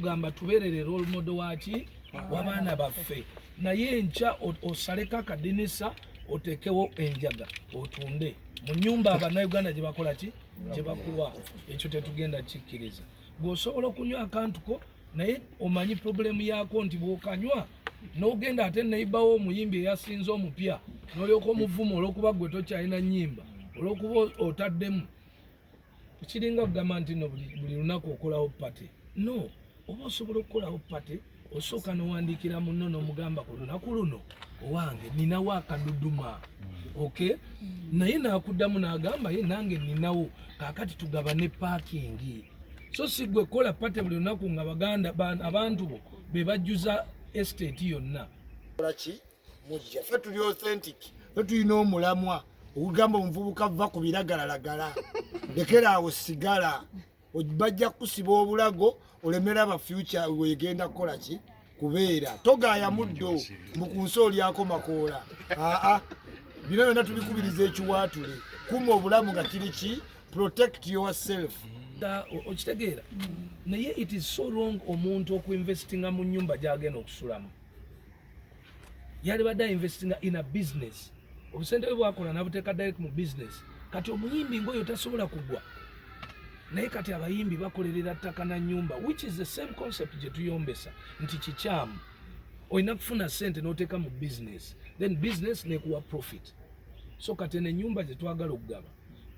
Gamba tuberere role model waki wabana baffe naye encha osaleka akadinisa otekewo enjaga otunde mu nyumba abannayuganda gye bakola ki gye bakuwa ekyo tetugenda kikkiriza gwosobola okunywa akantuko naye omanyi problemu yaako nti bw'okanywa n'ogenda ate neyibawo omuyimbi eyasinze omupya n'olyoka omuvumo olw'okuba gwe tokyalina nnyimba olw'okuba otaddemu kiringa kugamba nti no buli lunaku okolawo pate no oba osobola okukolawo pate osooka n'owandiikira munno n'omugamba ku lunaku luno owange ninawo akaduduma okay naye naakuddamu n'agamba ye nange ninawo kaakati tugabane paakingi so si gwe kola pate buli lunaku nga baganda abantu bo be bajjuza estate yonna laki mujja ffe tuli authentic ffe tulina omulamwa okugamba omuvubuka va ku biragalalagala lekeraawo sigala bajja kusiba obulago olemera aba future wegenda kukola ki kubeera togaaya muddo mukunsi olyako makoola bino byonna tubikubiriza ekiwaatule kuma obulamu nga kiri ki protect yourself okitegeera naye it is so wrong omuntu okuinvestinga mu nyumba gyagenda okusulamu yali badde investinga in a business obusente bwe bwakola nabuteeka direct mu business kati omuyimbi ngoyo tasobola kugwa naye kati abayimbi bakolerera ttaka na nyumba which is the same concept gye tuyombesa nti kikyamu olina kufuna sente n'oteeka mu business then business nekuwa profit so kati n'ennyumba gye twagala okugaba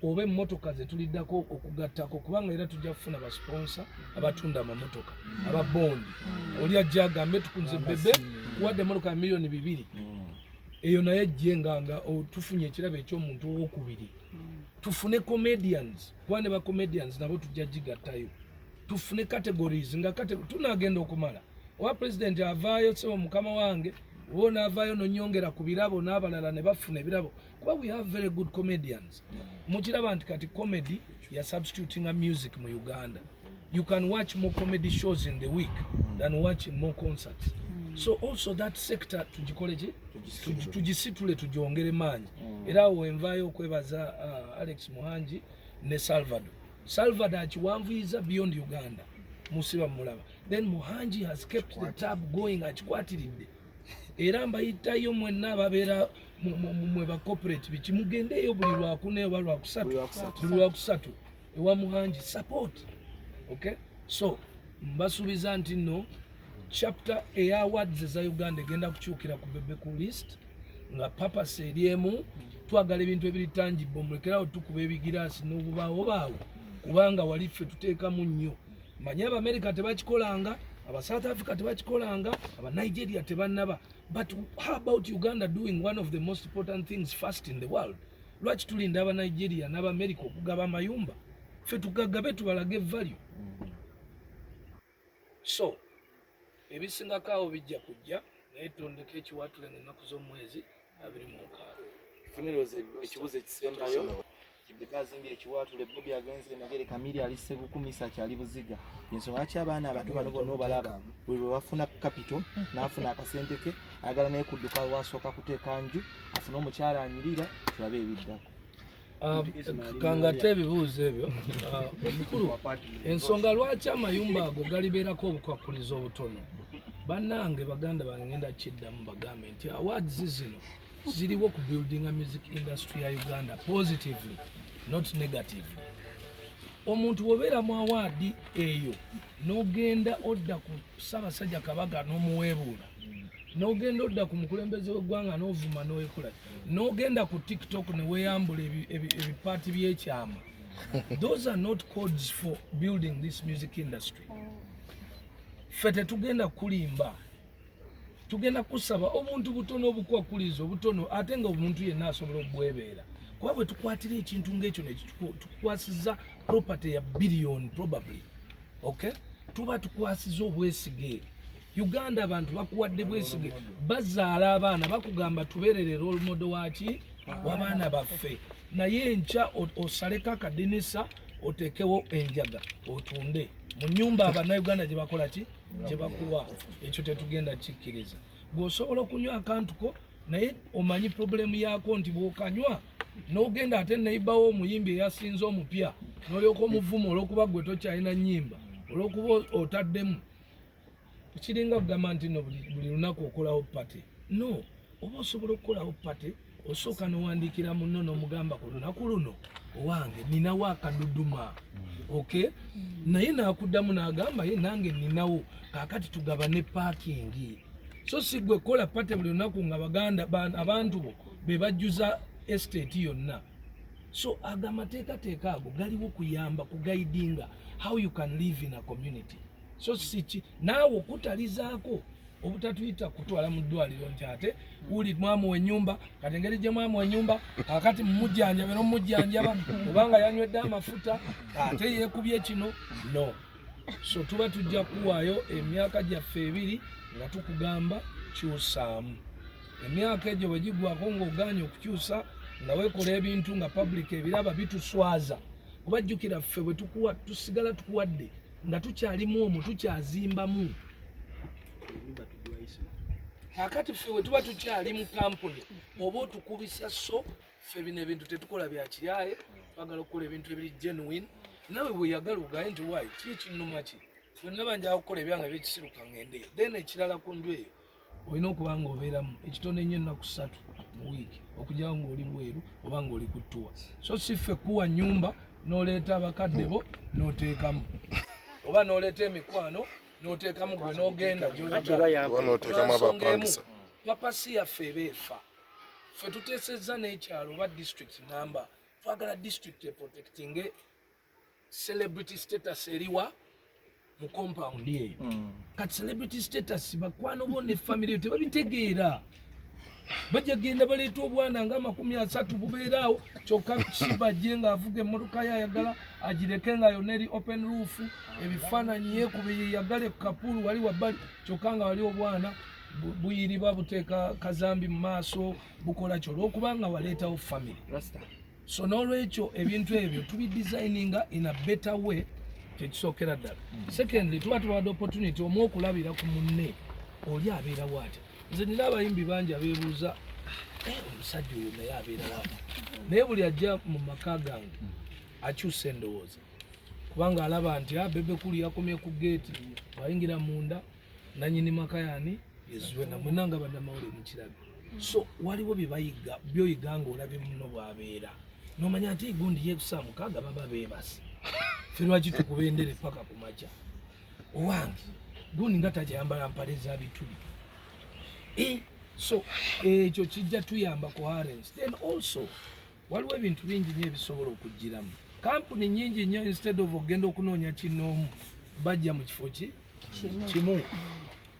oba emmotoka ze tuliddako okugattako kubanga era tujja kufuna basponsa abatunda amamotoka ababondi oli ajja agambe tukunze Bebe kuwadde emmotoka ya miliyoni 2 eyo naye jjenganga tufunye ekirabo eky'omuntu owokubiri tufune comedians kwane ba comedians nabo tujja gigattayo tufune categories nga tunagenda okumala owa president avaayo sebo mukama wange wona avaayo nonyongera ku birabo n'abalala ne bafuna ebirabo kuba we have very good comedians mukiraba nti kati comedy ya substituting a music mu Uganda you can watch more comedy shows in the week than watching more concerts so also that sector tugikoleje tugisitule tugyongere maanyi era wenvayo okwebaza Alex Muhanji ne Salvador akiwanvuyiza beyond Uganda musiba mulaba then Muhanji has kept the tab going akikwatiridde era mbayitayo mwenna ababeera mwe ba corporate bikimugendeyo buli lwakune oba lwakusatu ewa Muhanji support okay so mbasuubiza nti no chapter eya awards za Uganda egenda kukyukira ku Bebe ku list nga purpose eriemu twagala ebintu ebiri tangible mulekerawo tukuba ebigiraasi n'obubaawo kubanga wali ffe tuteekamu nnyo manye America tebakikolanga aba South Africa tebakikolanga aba Nigeria tebannaba but how about Uganda doing one of the most important things first in the world lwaki tulinda aba Nigeria n'aba America okugaba amayumba ffe tugagabe tubalage value so ebisingakaawo bijja kujja naye tondeka ekiwaatule ng'ennaku z'omwezi 26 funeroze ekibuzo ekisembayo bekazimbye ekiwaatule Bobi agenze nagere kamiri alise kukumisa kyali buziga ensonga lwaki abaana abato bano bonna obalaba bwe bafuna capital n'afuna akasente ke ayagala naye kudduka wasooka kuteeka nju afuna omukyala anyirira tulabe ebiddako kangate ebibuuzo ebyo omukulu ensonga lwaki amayumba ago galibeerako obukwakulizo obutono bannange baganda bangenda kiddamu bagambe nti awards zino ziriwo ku building a music industry ya Uganda positively not negatively omuntu wobeera mu award eyo n'ogenda odda ku Ssaabasajja Kabaka n'omuweebuula n'ogenda odda ku mukulembeze w'eggwanga n'ovuma n'owekola n'ogenda ku TikTok ne weeyambula ebipaati by'ekyama those are not codes for building this music industry ffe tetugenda kulimba tugenda kusaba omuntu butono obukwakuliza obutono ate nga omuntu yenna asobola okubwebeera kuba bwe tukwatira ekintu ng'ekyo netukwasiza property ya billion probably okay tuba tukwasiza obwesige Uganda abantu bakuwadde bwesige bazaala abaana bakugamba tubeerere role model waki w'abaana baffe naye encha osaleka akadinisa otekewo enjaga otunde mu nyumba abannayuganda gye bakola ki gye bakuwa ekyo tetugenda kikkiriza gwosobola okunywa akantuko naye omanyi problemu yaako nti bw'okanywa n'ogenda ate neyibawo omuyimbi eyasinze omupya n'olyoka omuvumo olw'okuba gwe tokyalina nnyimba olw'okuba otaddemu kiringa kugamba nti no buli lunaku okolawo pate no oba osobola okukolawo pate osooka n'owandiikira munno n'omugamba ku lunaku luno owange ninawo akaduduma okay naye naakuddamu n'agamba ye nange ninawo kaakati tugabane paakingi so si gwe kola pate buli lunaku nga abantu bo be bajjuza estate yonna so aga amateekateeka ago galiwo kuyamba kugaidinga how you can live in a community so sichi naawe okutalizaako obutatuyita kutwala mu ddwaliro nti ate uli mwamu w'ennyumba kati engeri gye mwamu w'ennyumba akati mumujjanjaba n'omujjanjaba kubanga yanywedde amafuta ate yeekubye kino no so tuba tujja kuwaayo emyaka gyaffe 2 nga tukugamba kyusaamu emyaka egyo bwe gigwako ng'ogaanye okukyusa nga weekola ebintu nga public ebiraba bituswaza kuba jjukira ffe bwe tusigala tukuwadde nga tukyalimu omwo tukyazimbamu akati ffe bwe tuba tukyali mu kampuni oba otukubisa so ffe bino ebintu tetukola bya kiyaye twagala okukola ebintu ebiri genuine nawe bwe yagala ogaye nti waayi ki ekinnuma ki byonna banjala kukola ebyange ebyekisiruka ngendeyo then ekirala ku ndw eyo olina okuba nga obeeramu ekitone nnyo ennaku 3 mu wiiki okugyawo ng'oli bweru oba ng'oli ku ttuwa so si ffe kuwa nnyumba n'oleeta abakadde bo n'oteekamu oba n'oleeta emikwano n'oteekamu gwe n'ogenda gy'oyagala papa si yaffe ebeefa ffe tuteesezza n'ekyalo oba district number twagala district eprotectinge celebrity status eriwa mu compound eyo kati celebrity status bakwano bo ne family yo tebabitegeera bajja genda baleeta obwana nga 30 bubeeraawo kyokka kibajje ng'avuga emmotoka ye ayagala agireke nga yonna eri open roof ebifaananyi yeekuba yeyagale ku kapulu wali wabbali kyokka nga wali obwana buyiriba buteeka kazambi mu maaso bukola kyo olw'okubanga waleetawo family so n'olwekyo ebintu ebyo tubidesigninga in a better way tekisookera ddala secondly tuba tubawadde opportunity omu okulabira ku munne oli abeera waati nze nina abayimbi bangi abeebuuza omusajja oyo naye abeera waati naye buli ajja mu maka gange akyusa endowooza kubanga alaba nti Bebe kuli yakomye ku geeti wayingira munda nanyini maka yani yezuwena mwenanga badamawule mukirabe so waliwo byebayiga byoyiga ng'olabye muno bwabeera n'omanya nti gundi yeekusa mukaaga baba beebasi ffe lwaki tukubendere paka ku makya owange gundi nga tajayambala mpale za bituli so ekyo kijja tuyamba coherence then also waliwo ebintu bingi nnyo ebisobola okugiramu kampuni nyingi nnyo instead of ogenda okunoonya kinoomu bajja mu kifo kimu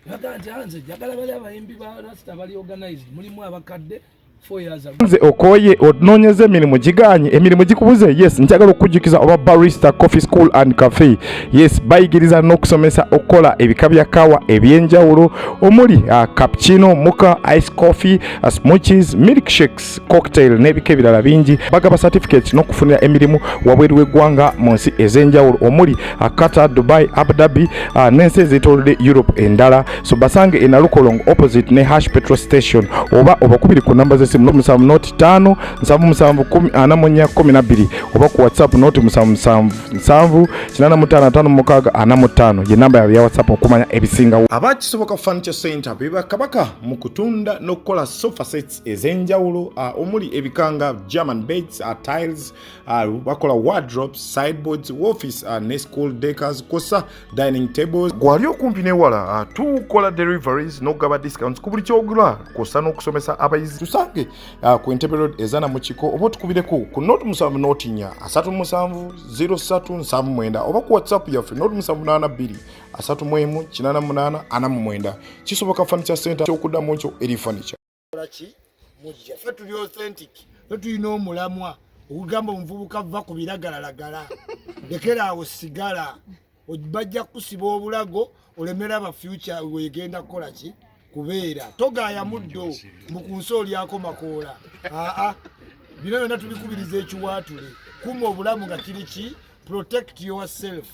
baga nti nze njagala bali abayimbi ba rasta bali organized mulimu abakadde 4 years ago nze okoye onoonyeza emirimu giganye emirimu gikubuze yes njagala okujjukiza oba barista coffee school and cafe yes bayigiriza n'okusomesa okukola ebika bya kawa ebyenjawulo omuli cappuccino mocha ice coffee smoothies milkshakes cocktail n'ebika ebirala bingi bagaba certificate n'okufunira emirimu wabweru w'eggwanga mu nsi ez'enjawulo omuli Qatar, Dubai, Abu Dhabi n'ensi ez'etoolodde Europe endala so basange e Nalukolongo opposite ne Hash petrol station oba obakubiri ku namba z'essimu musanvu noti 5 771 oba ku WhatsApp noti 777 ye namba ya WhatsApp okumanya ebisinga abakisoboka furniture center beba kabaka mu kutunda n'okukola sofa sets ez'enjawulo omuli ebikanga German beds tiles bakola wardrobes sideboards office ne school decors kosa dining tables gwali okumpi newala tukola deliveries n'okugaba discounts ku buli kyogula kosa n'okusomesa abayizi tusange ku Entebbe Road ezana mu kiko oba tukubireko ku noti 7 noti 4 37 0379 oba ku WhatsApp yaffe noti 782 31 88 kisoboka furniture center kyokuddamu kyo eri furniture mujja ffe tuli authentic ffe tulina omulamwa okugamba omuvubuka va ku biragalalagala lekeraawo sigala bajja kusiba obulago olemera aba future wegenda kukola ki kubeera togaaya muddo mukunsi olyako makoola bino byonna tubikubiriza ekiwaatule kuma obulamu nga kiri ki protect yourself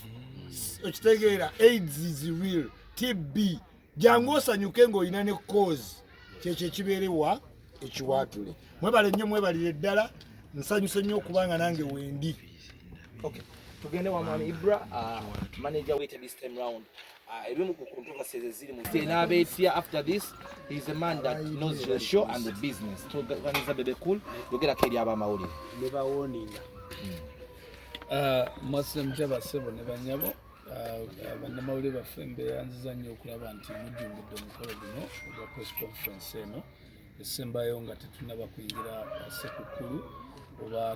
okitegeera AIDS is real TB jangu osanyuke ng'olina ne cause kyekyo ekibeerewa ekiwaatule mwebale nnyo mwebalire ddala nsanyuse nnyo okubanga nange wendi okay tugende wa mwami Ibra manager wait this time round ebimu ku controversies eziri mu n'abeetya after this he is a man that knows the show and the business tuganiza Bebe Cool yogerako eri ab'amawulire ne bawoninga mwasemutya basebo ne banyabo bannamawulire baffe mbeyanziza nnyo okulaba nti mujjumbidde omukolo guno ogwa press conference eno esembayo nga tetunaba kuyingira sekukulu oba